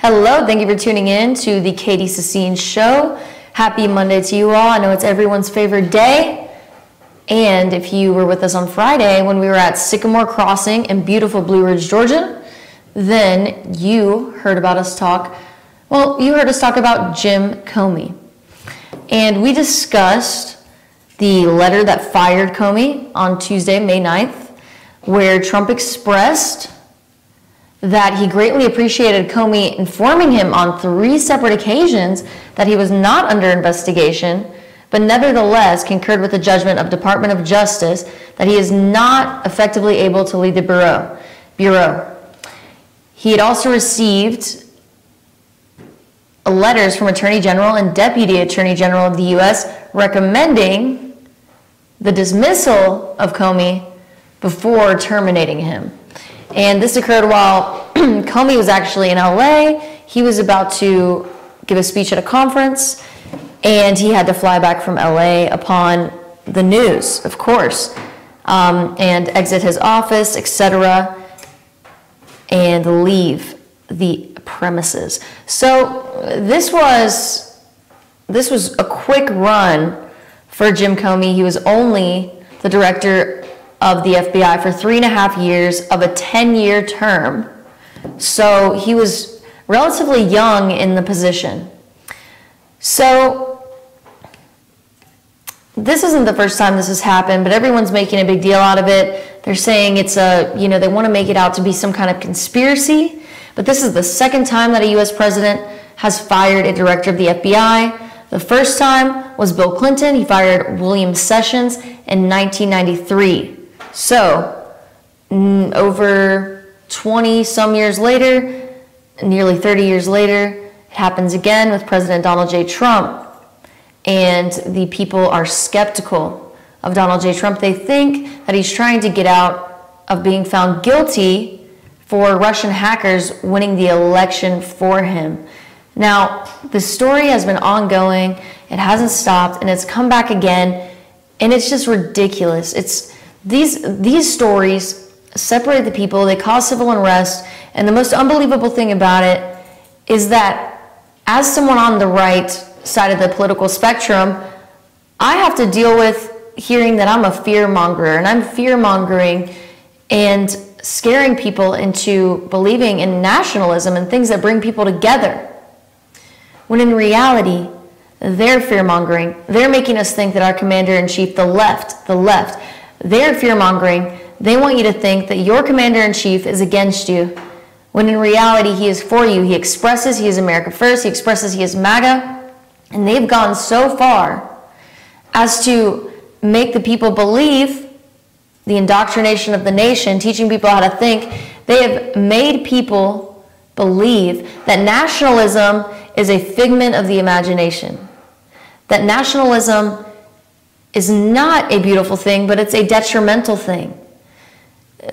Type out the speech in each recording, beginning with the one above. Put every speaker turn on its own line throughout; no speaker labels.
Hello, thank you for tuning in to the Katie Sassine Show. Happy Monday to you all. I know it's everyone's favorite day. And if you were with us on Friday when we were at Sycamore Crossing in beautiful Blue Ridge, Georgia, then you heard us talk about Jim Comey. And we discussed the letter that fired Comey on Tuesday, May 9th, where Trump expressed that he greatly appreciated Comey informing him on 3 separate occasions that he was not under investigation, but nevertheless concurred with the judgment of Department of Justice that he is not effectively able to lead the bureau. He had also received letters from Attorney General and Deputy Attorney General of the U.S. recommending the dismissal of Comey before terminating him. And this occurred while Comey was actually in LA. He was about to give a speech at a conference, and he had to fly back from LA upon the news, of course, and exit his office, etc., and leave the premises. So this was a quick run for Jim Comey. He was only the director of the FBI for 3.5 years of a 10-year term. So he was relatively young in the position. So this isn't the first time this has happened, but everyone's making a big deal out of it. They're saying it's they want to make it out to be some kind of conspiracy. But this is the second time that a U.S. president has fired a director of the FBI. The first time was Bill Clinton. He fired William Sessions in 1993. So, over 20-some years later, nearly 30 years later, it happens again with President Donald J. Trump. And the people are skeptical of Donald J. Trump. They think that he's trying to get out of being found guilty for Russian hackers winning the election for him. Now, the story has been ongoing. It hasn't stopped, and it's come back again, and it's just ridiculous. These stories separate the people, they cause civil unrest, and the most unbelievable thing about it is that as someone on the right side of the political spectrum, I have to deal with hearing that I'm a fear-mongerer, and I'm fear-mongering and scaring people into believing in nationalism and things that bring people together. When in reality, they're fear-mongering. They're making us think that our commander-in-chief, the left, they're fear-mongering. They want you to think that your commander-in-chief is against you, when in reality, he is for you. He expresses he is America first. He expresses he is MAGA. And they've gone so far as to make the people believe the indoctrination of the nation, teaching people how to think. They have made people believe that nationalism is a figment of the imagination, that nationalism is not a beautiful thing, but it's a detrimental thing.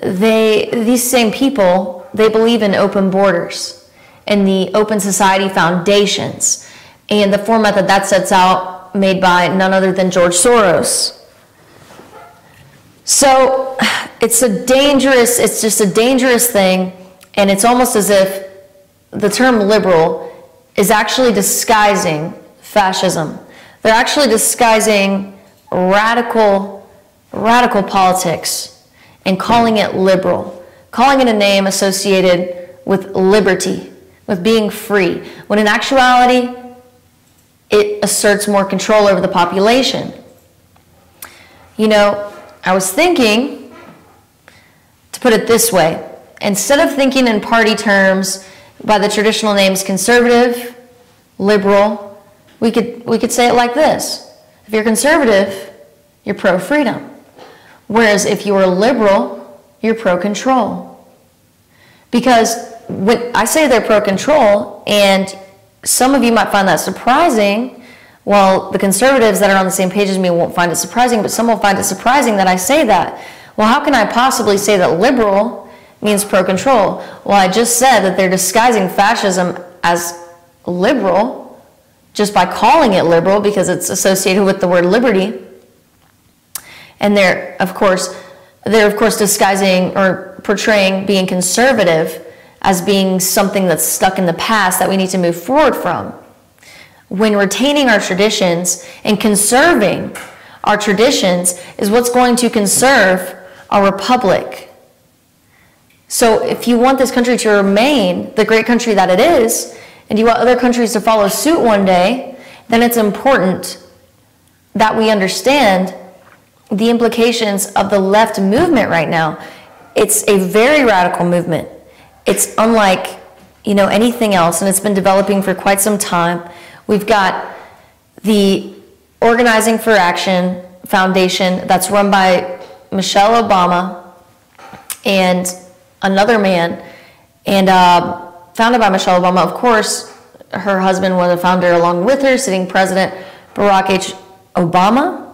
These same people, they believe in open borders and the Open Society Foundations and the format that sets out, made by none other than George Soros. So it's just a dangerous thing, and it's almost as if the term liberal is actually disguising fascism. They're actually disguising radical politics and calling it liberal, calling it a name associated with liberty, with being free, when in actuality, it asserts more control over the population. You know, I was thinking, to put it this way, instead of thinking in party terms by the traditional names conservative, liberal, we could say it like this. If you're conservative, you're pro-freedom. Whereas if you're liberal, you're pro-control. Because when I say they're pro-control, and some of you might find that surprising, well, the conservatives that are on the same page as me won't find it surprising, but some will find it surprising that I say that. Well, how can I possibly say that liberal means pro-control? Well, I just said that they're disguising fascism as liberal just by calling it liberal because it's associated with the word liberty. And they're of course disguising or portraying being conservative as being something that's stuck in the past that we need to move forward from. When retaining our traditions and conserving our traditions is what's going to conserve our republic. So if you want this country to remain the great country that it is, and you want other countries to follow suit one day, then it's important that we understand the implications of the left movement right now. It's a very radical movement. It's unlike, anything else, and it's been developing for quite some time. We've got the Organizing for Action Foundation that's run by Michelle Obama and another man, and founded by Michelle Obama. Of course, her husband was a founder along with her, sitting President Barack H. Obama.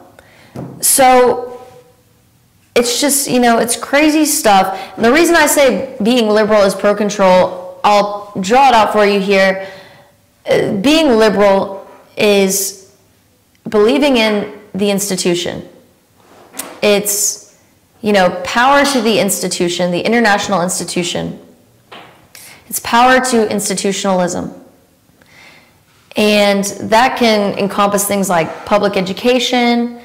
So it's just, it's crazy stuff. And the reason I say being liberal is pro-control, I'll draw it out for you here. Being liberal is believing in the institution. It's, power to the institution, the international institution. It's power to institutionalism. And that can encompass things like public education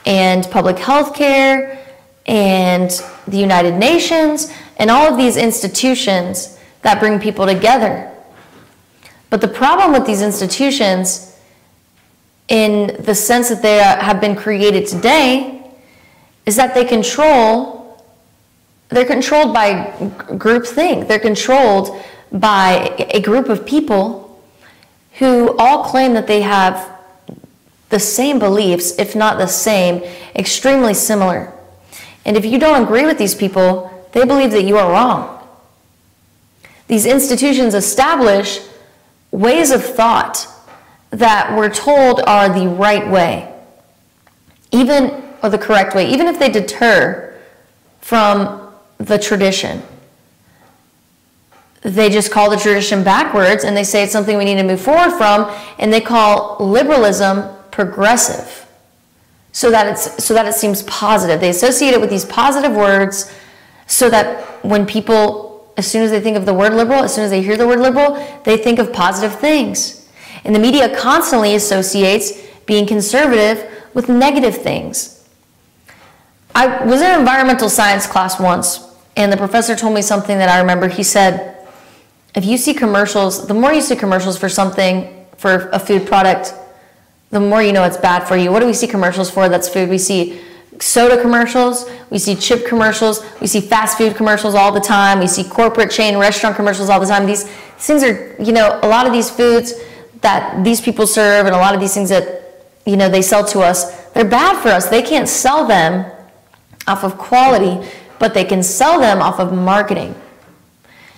and public health care and the United Nations and all of these institutions that bring people together. But the problem with these institutions, in the sense that they have been created today, is that they're controlled by groupthink. They're controlled by a group of people who all claim that they have the same beliefs, if not the same, extremely similar. And if you don't agree with these people, they believe that you are wrong. These institutions establish ways of thought that we're told are the right way, or the correct way, even if they deter from the tradition. They just call the tradition backwards, and they say it's something we need to move forward from, and they call liberalism progressive, so that it seems positive. They associate it with these positive words, so that when people, as soon as they think of the word liberal, as soon as they hear the word liberal, they think of positive things. And the media constantly associates being conservative with negative things. I was in an environmental science class once, and the professor told me something that I remember. He said, if you see commercials, the more you see commercials for something, for a food product, the more you know it's bad for you. What do we see commercials for that's food? We see soda commercials, we see chip commercials, we see fast food commercials all the time, we see corporate chain restaurant commercials all the time. These things are, a lot of these foods that these people serve and a lot of these things that, they sell to us, they're bad for us. They can't sell them off of quality, but they can sell them off of marketing.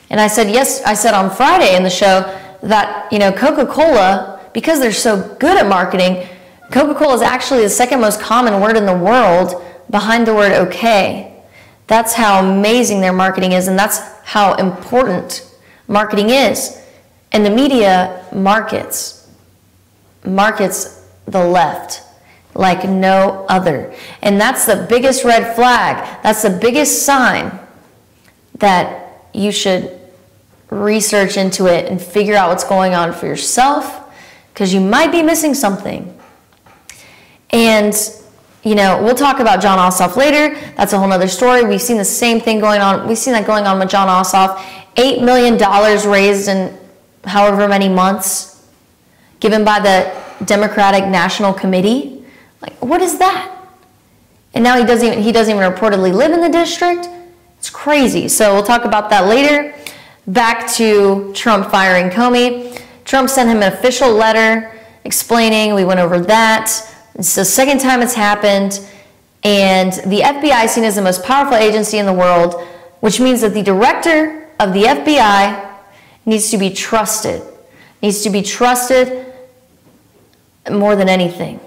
And I said, yes, I said on Friday in the show that, Coca-Cola, because they're so good at marketing, Coca-Cola is actually the second most common word in the world behind the word okay. That's how amazing their marketing is, and that's how important marketing is. And the media markets the left like no other. And that's the biggest red flag. That's the biggest sign that you should research into it and figure out what's going on for yourself, because you might be missing something. And, we'll talk about Jon Ossoff later. That's a whole other story. We've seen the same thing going on. We've seen that going on with Jon Ossoff. $8 million raised in however many months, given by the Democratic National Committee. Like, what is that? And now he doesn't even reportedly live in the district. It's crazy. So we'll talk about that later. Back to Trump firing Comey. Trump sent him an official letter explaining. We went over that. It's the second time it's happened. And the FBI is seen as the most powerful agency in the world, which means that the director of the FBI needs to be trusted. Needs to be trusted more than anything.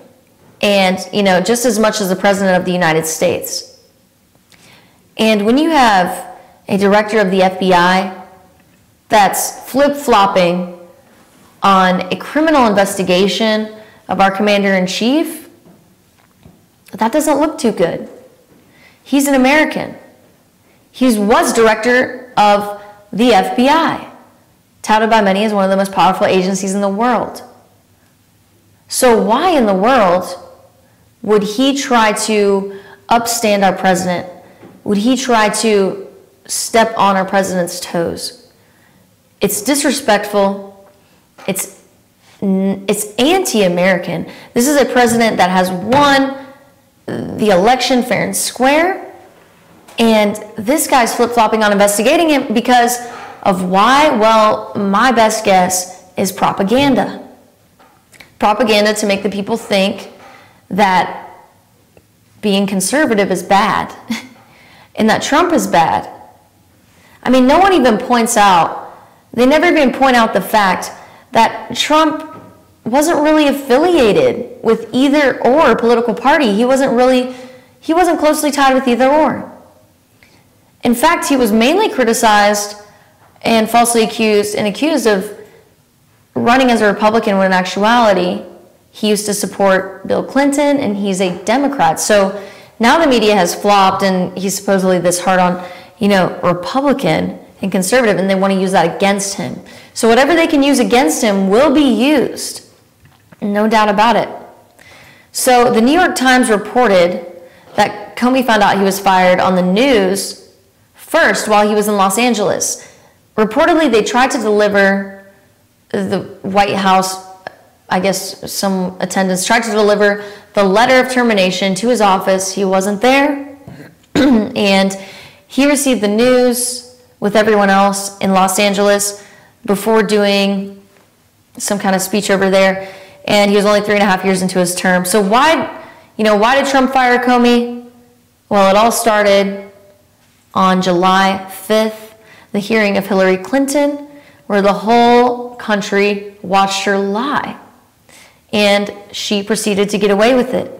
And, just as much as the President of the United States. And when you have a director of the FBI that's flip-flopping on a criminal investigation of our commander-in-chief, that doesn't look too good. He's an American. He was director of the FBI, touted by many as one of the most powerful agencies in the world. So why in the world would he try to upstand our president? Would he try to step on our president's toes? It's disrespectful. It's anti-American. This is a president that has won the election fair and square, and this guy's flip-flopping on investigating him because of why? Well, my best guess is propaganda. Propaganda to make the people think that being conservative is bad and that Trump is bad. I mean, no one even points out, they never even point out the fact that Trump wasn't really affiliated with either or political party. He wasn't closely tied with either or. In fact, he was mainly criticized and falsely accused of running as a Republican when in actuality he used to support Bill Clinton and he's a Democrat. So now the media has flopped and he's supposedly this hard on, Republican and conservative, and they want to use that against him. So whatever they can use against him will be used. No doubt about it. So the New York Times reported that Comey found out he was fired on the news first while he was in Los Angeles. Reportedly, they tried to deliver the White House, I guess some attendants tried to deliver the letter of termination to his office. He wasn't there. And he received the news with everyone else in Los Angeles before doing some kind of speech over there. And he was only 3.5 years into his term. So why did Trump fire Comey? Well, it all started on July 5th, the hearing of Hillary Clinton, where the whole country watched her lie. And she proceeded to get away with it.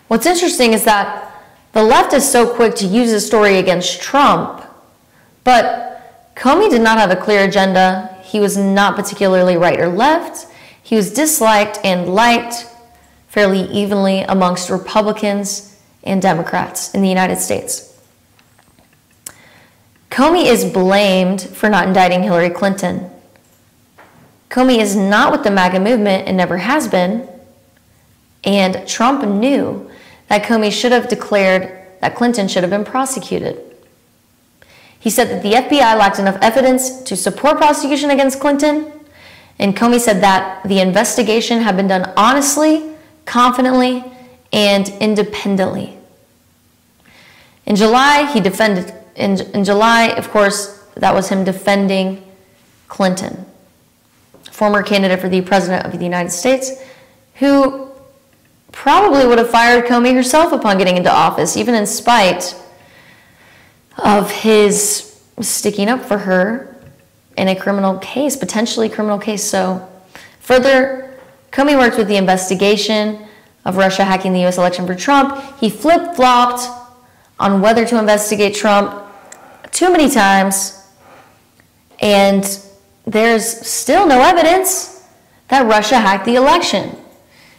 What's interesting is that the left is so quick to use the story against Trump, but Comey did not have a clear agenda. He was not particularly right or left. He was disliked and liked fairly evenly amongst Republicans and Democrats in the United States. Comey is blamed for not indicting Hillary Clinton. Comey is not with the MAGA movement and never has been. And Trump knew that Comey should have declared that Clinton should have been prosecuted. He said that the FBI lacked enough evidence to support prosecution against Clinton. And Comey said that the investigation had been done honestly, confidently, and independently. In July, in July, of course, that was him defending Clinton, former candidate for the president of the United States, who probably would have fired Comey herself upon getting into office, even in spite of his sticking up for her in a criminal case, potentially criminal case. So further, Comey worked with the investigation of Russia hacking the U.S. election for Trump. He flip-flopped on whether to investigate Trump too many times, and there's still no evidence that Russia hacked the election.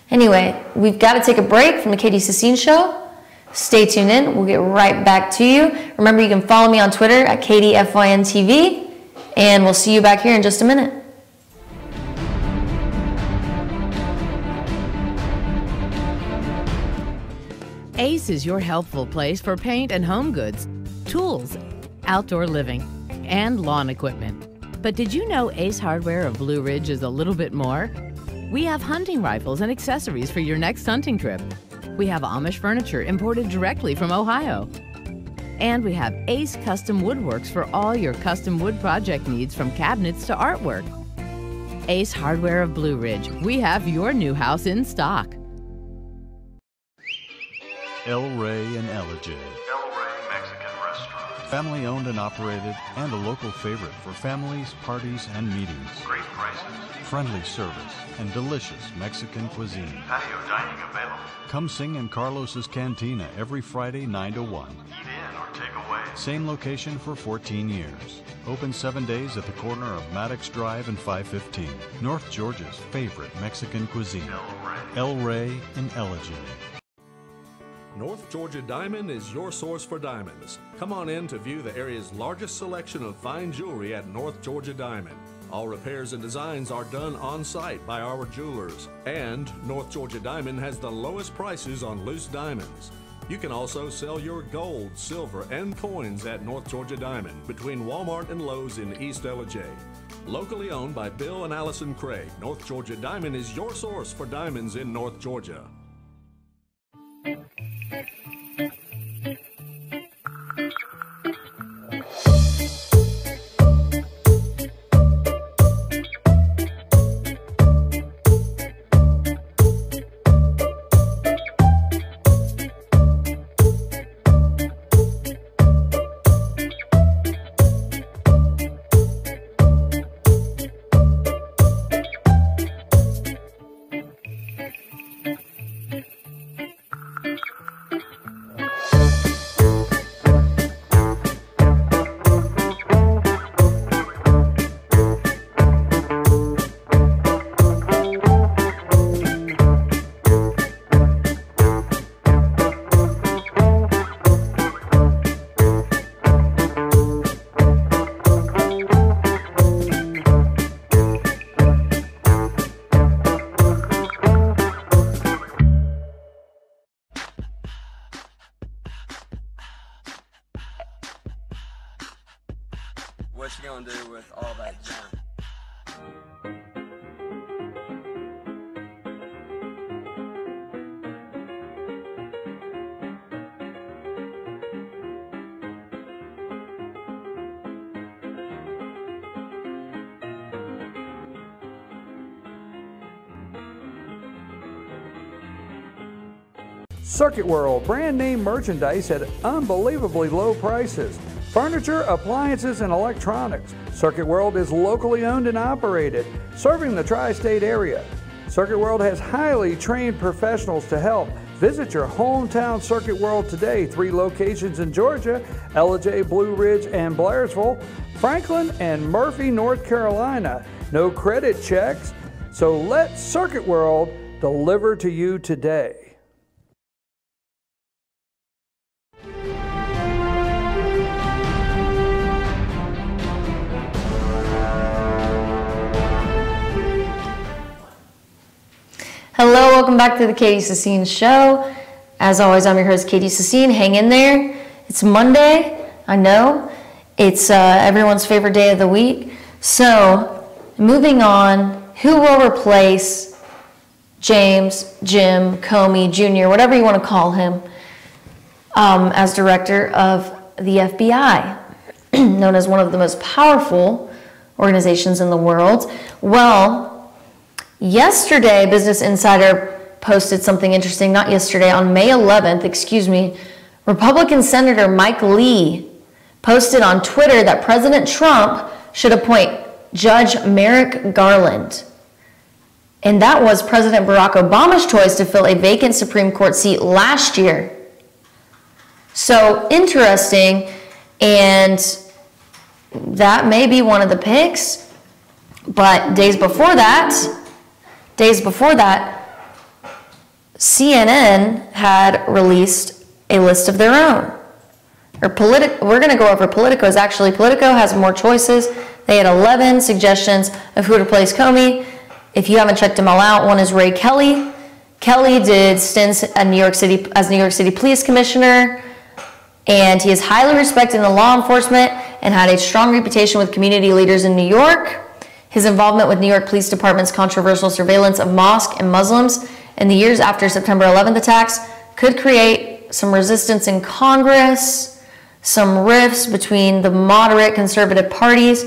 Anyway, we've got to take a break from the Katie Sassine Show. Stay tuned in. We'll get right back to you. Remember, you can follow me on Twitter at FYNTV, and we'll see you back here in just a minute.
Ace is your helpful place for paint and home goods, tools, outdoor living, and lawn equipment. But did you know Ace Hardware of Blue Ridge is a little bit more? We have hunting rifles and accessories for your next hunting trip. We have Amish furniture imported directly from Ohio. And we have Ace Custom Woodworks for all your custom wood project needs, from cabinets to artwork. Ace Hardware of Blue Ridge. We have your new house in stock.
El Rey and Ellijay.
El Rey Mexican Restaurant.
Family owned and operated, and a local favorite for families, parties, and meetings.
Great prices.
Friendly service and delicious Mexican cuisine.
Patio dining available.
Come sing in Carlos's Cantina every Friday 9 to 1.
Eat in or take away.
Same location for 14 years. Open 7 days at the corner of Maddox Drive and 515. North Georgia's favorite Mexican cuisine.
El Rey.
El Rey and Ellijay.
North Georgia Diamond is your source for diamonds. Come on in to view the area's largest selection of fine jewelry at North Georgia Diamond. All repairs and designs are done on site by our jewelers. And North Georgia Diamond has the lowest prices on loose diamonds. You can also sell your gold, silver, and coins at North Georgia Diamond between Walmart and Lowe's in East LJ. Locally owned by Bill and Allison Craig, North Georgia Diamond is your source for diamonds in North Georgia.
What you gonna do with all that junk?
Circuit World, brand name merchandise at unbelievably low prices. Furniture, appliances, and electronics. Circuit World is locally owned and operated, serving the tri-state area. Circuit World has highly trained professionals to help. Visit your hometown Circuit World today. 3 locations in Georgia: LJ, Blue Ridge, and Blairsville, Franklin, and Murphy, North Carolina. No credit checks, so let Circuit World deliver to you today.
Hello, welcome back to the Katie Sassine Show. As always, I'm your host, Katie Sassine. Hang in there. It's Monday, I know. It's everyone's favorite day of the week. So, moving on, who will replace Jim Comey Jr., whatever you want to call him, as director of the FBI, known as one of the most powerful organizations in the world? Well, yesterday, Business Insider posted something interesting. Not yesterday, on May 11th, Republican Senator Mike Lee posted on Twitter that President Trump should appoint Judge Merrick Garland. And that was President Barack Obama's choice to fill a vacant Supreme Court seat last year. So interesting, and that may be one of the picks. But days before that, CNN had released a list of their own. We're going to go over Politico's. Actually, Politico has more choices. They had 11 suggestions of who to replace Comey. If you haven't checked them all out, one is Ray Kelly. Kelly did stints at New York City as New York City Police Commissioner, and he is highly respected in the law enforcement and had a strong reputation with community leaders in New York. His involvement with New York Police Department's controversial surveillance of mosques and Muslims in the years after September 11th attacks could create some resistance in Congress, some rifts between the moderate conservative parties.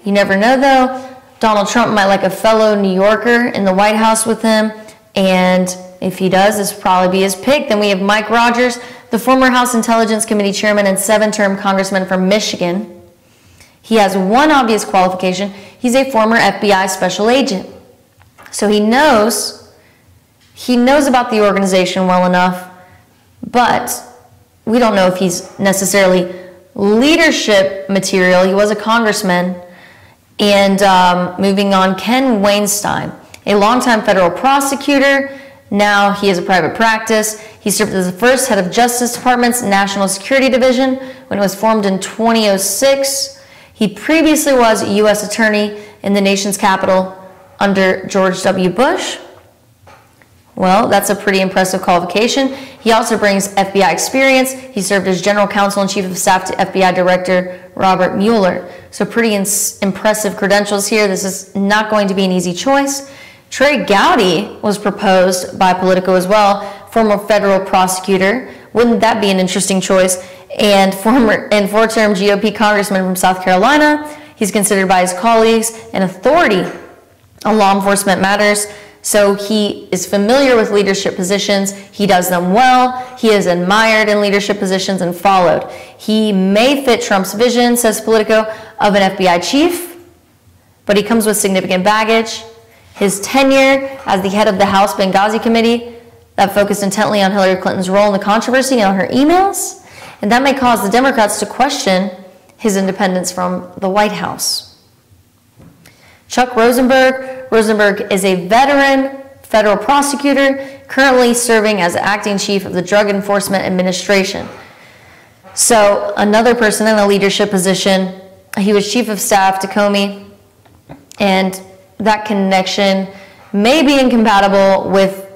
You never know, though. Donald Trump might like a fellow New Yorker in the White House with him, and if he does, this will probably be his pick. Then we have Mike Rogers, the former House Intelligence Committee chairman and 7-term congressman from Michigan. He has one obvious qualification. He's a former FBI special agent. So he knows about the organization well enough, but we don't know if he's necessarily leadership material. He was a congressman. And moving on, Ken Weinstein, a longtime federal prosecutor Now he has a private practice. He served as the first head of Justice Department's National Security Division when it was formed in 2006. He previously was a U.S. attorney in the nation's capital under George W. Bush. Well, that's a pretty impressive qualification. He also brings FBI experience. He served as general counsel and chief of staff to FBI Director Robert Mueller. So pretty impressive credentials here. This is not going to be an easy choice. Trey Gowdy was proposed by Politico as well, former federal prosecutor. Wouldn't that be an interesting choice? And four-term GOP congressman from South Carolina. He's considered by his colleagues an authority on law enforcement matters. So he is familiar with leadership positions. He does them well. He is admired in leadership positions and followed. He may fit Trump's vision, says Politico, of an FBI chief, but he comes with significant baggage. His tenure as the head of the House Benghazi Committee that focused intently on Hillary Clinton's role in the controversy and on her emails, and that may cause the Democrats to question his independence from the White House. Chuck Rosenberg. Rosenberg is a veteran federal prosecutor currently serving as acting chief of the Drug Enforcement Administration. So another person in a leadership position. He was chief of staff to Comey, and that connection may be incompatible with,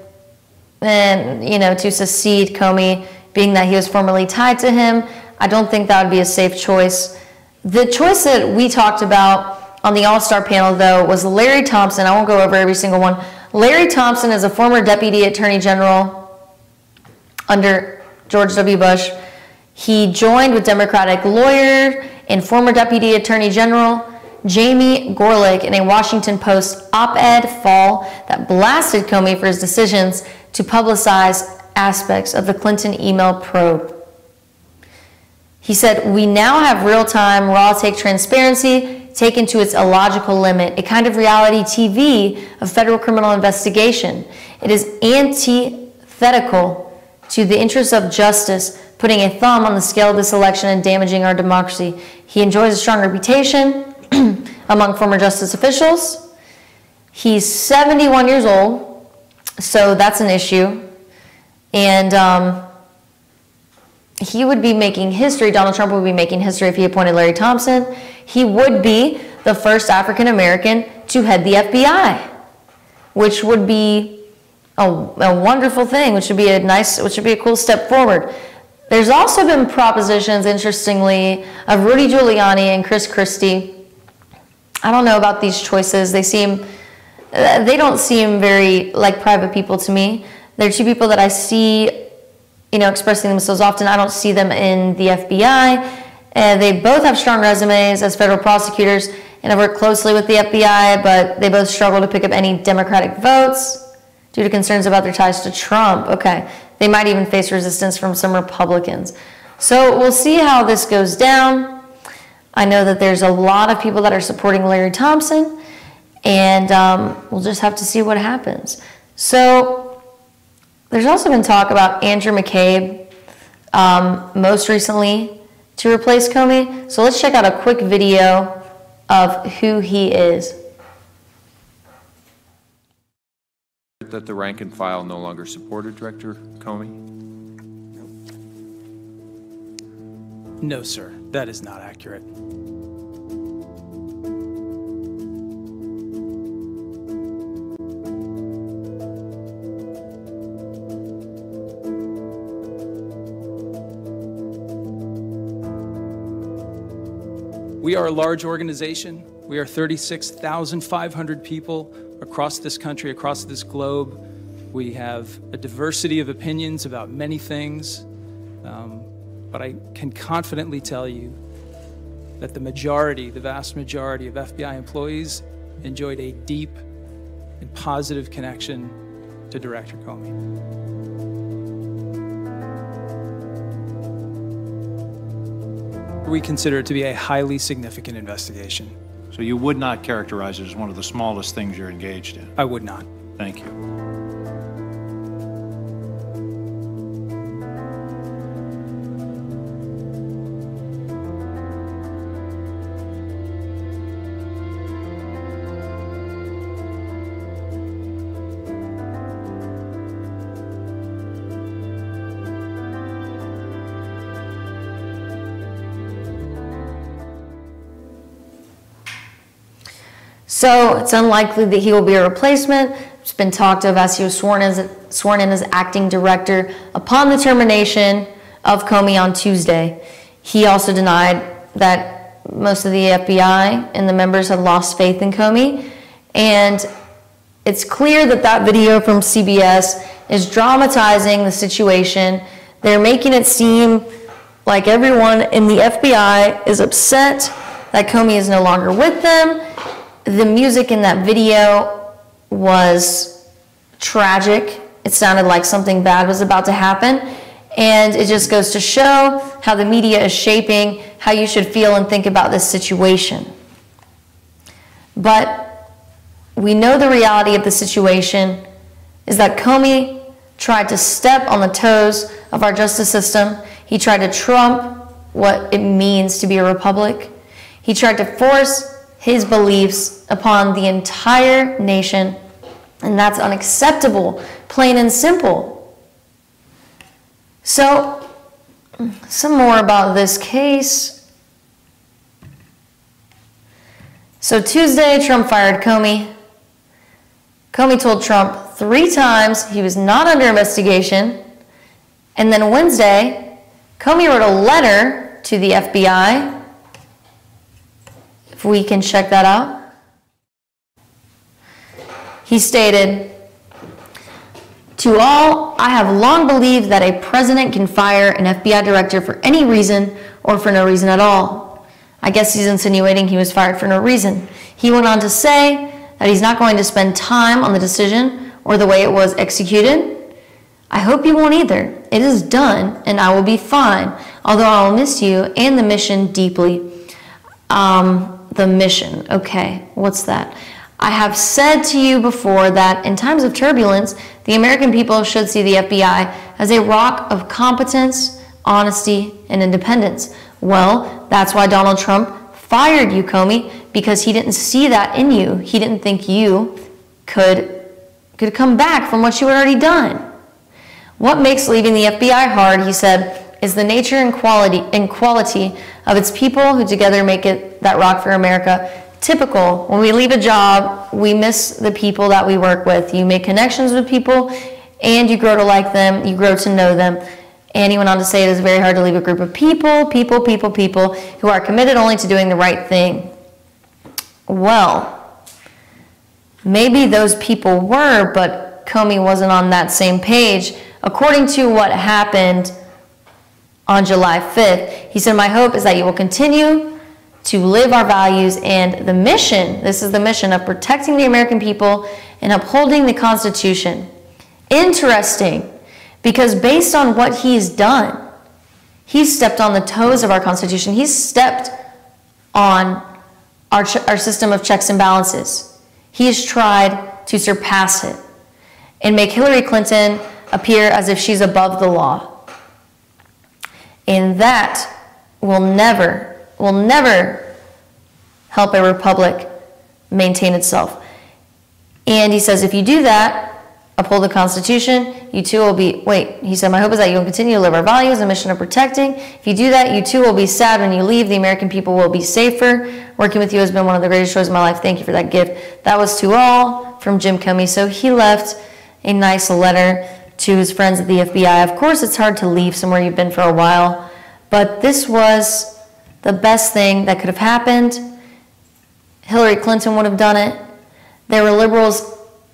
to succeed Comey, being that he was formerly tied to him. I don't think that would be a safe choice. The choice that we talked about on the All-Star panel, though, was Larry Thompson. I won't go over every single one. Larry Thompson is a former deputy attorney general under George W. Bush. He joined with Democratic lawyer and former deputy attorney general Jamie Gorelick in a Washington Post op-ed fall that blasted Comey for his decisions to publicize aspects of the Clinton email probe. He said, "We now have real-time, raw-take transparency taken to its illogical limit, a kind of reality TV of federal criminal investigation. It is antithetical to the interests of justice, putting a thumb on the scale of this election and damaging our democracy." He enjoys a strong reputation among former justice officials. He's 71 years old, so that's an issue. And he would be making history. Donald Trump would be making history if he appointed Larry Thompson. He would be the first African American to head the FBI, which would be a wonderful thing, which would be a cool step forward. There's also been propositions, interestingly, of Rudy Giuliani and Chris Christie. I don't know about these choices. They don't seem very like private people to me. They're two people that I see, expressing themselves often. I don't see them in the FBI. They both have strong resumes as federal prosecutors and have worked closely with the FBI, but they both struggle to pick up any Democratic votes due to concerns about their ties to Trump. Okay, they might even face resistance from some Republicans. So we'll see how this goes down. I know that there's a lot of people that are supporting Larry Thompson, and we'll just have to see what happens. So there's also been talk about Andrew McCabe, most recently, to replace Comey. So let's check out a quick video of who he is.
That the rank and file no longer supported Director Comey?
No, sir. That is not accurate. We are a large organization. We are 36,500 people across this country, across this globe. We have a diversity of opinions about many things, but I can confidently tell you that the vast majority of FBI employees enjoyed a deep and positive connection to Director Comey. We consider it to be a highly significant investigation.
So you would not characterize it as one of the smallest things you're engaged in?
I would not.
Thank you.
So it's unlikely that he will be a replacement. It's been talked of as he was sworn in as acting director upon the termination of Comey on Tuesday. He also denied that most of the FBI and the members had lost faith in Comey. And it's clear that that video from CBS is dramatizing the situation. They're making it seem like everyone in the FBI is upset that Comey is no longer with them. The music in that video was tragic. It sounded like something bad was about to happen. And it just goes to show how the media is shaping how you should feel and think about this situation. But we know the reality of the situation is that Comey tried to step on the toes of our justice system. He tried to trump what it means to be a republic. He tried to force his beliefs upon the entire nation, and that's unacceptable, plain and simple. So, some more about this case. So Tuesday, Trump fired Comey. Comey told Trump 3 times he was not under investigation. And then Wednesday, Comey wrote a letter to the FBI. If we can check that out. He stated, "To all, I have long believed that a president can fire an FBI director for any reason or for no reason at all." I guess he's insinuating he was fired for no reason. He went on to say that he's not going to spend time on the decision or the way it was executed. "I hope you won't either. It is done, and I will be fine, although I will miss you and the mission deeply." The mission. Okay, what's that? "I have said to you before that in times of turbulence, the American people should see the FBI as a rock of competence, honesty, and independence. Well, that's why Donald Trump fired you, Comey, because he didn't see that in you. He didn't think you could come back from what you had already done. What makes leaving the FBI hard," he said, "is the nature and quality of its people who together make it that rock for America. Typical, when we leave a job, we miss the people that we work with. You make connections with people, and you grow to like them, you grow to know them." And he went on to say it is very hard to leave a group of people who are committed only to doing the right thing. Well, maybe those people were, but Comey wasn't on that same page. According to what happened on July 5th, he said, "My hope is that you will continue to live our values and the mission," this is the mission, "of protecting the American people and upholding the Constitution." Interesting, because based on what he's done, he's stepped on the toes of our Constitution. He's stepped on our system of checks and balances. He's tried to surpass it and make Hillary Clinton appear as if she's above the law. And that will never help a republic maintain itself. And he says, if you do that, uphold the Constitution, you too will be, he said, "My hope is that you will continue to live our values and mission of protecting. If you do that, you too will be sad when you leave. The American people will be safer. Working with you has been one of the greatest joys of my life. Thank you for that gift." That was to all from Jim Comey. So he left a nice letter to his friends at the FBI. Of course, it's hard to leave somewhere you've been for a while, but this was the best thing that could have happened. Hillary Clinton would have done it. There were liberals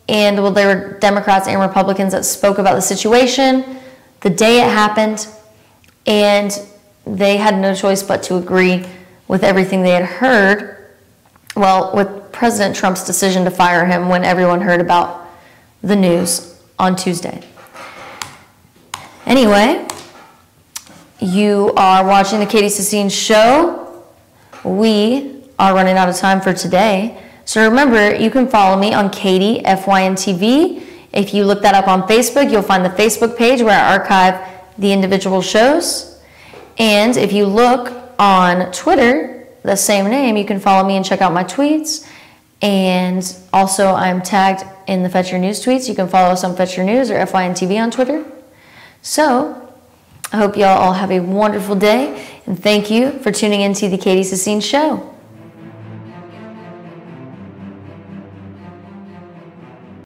and, well, there were Democrats and Republicans that spoke about the situation the day it happened, and they had no choice but to agree with everything they had heard. Well, with President Trump's decision to fire him when everyone heard about the news on Tuesday. Anyway, you are watching the Katie Sassine Show. We are running out of time for today. So remember, you can follow me on Katie FYNTV. If you look that up on Facebook, you'll find the Facebook page where I archive the individual shows. And if you look on Twitter, the same name, you can follow me and check out my tweets. And also, I'm tagged in the Fetch Your News tweets. You can follow us on Fetch Your News or FYNTV on Twitter. So, I hope y'all all have a wonderful day, and thank you for tuning into the Katie Sassine Show.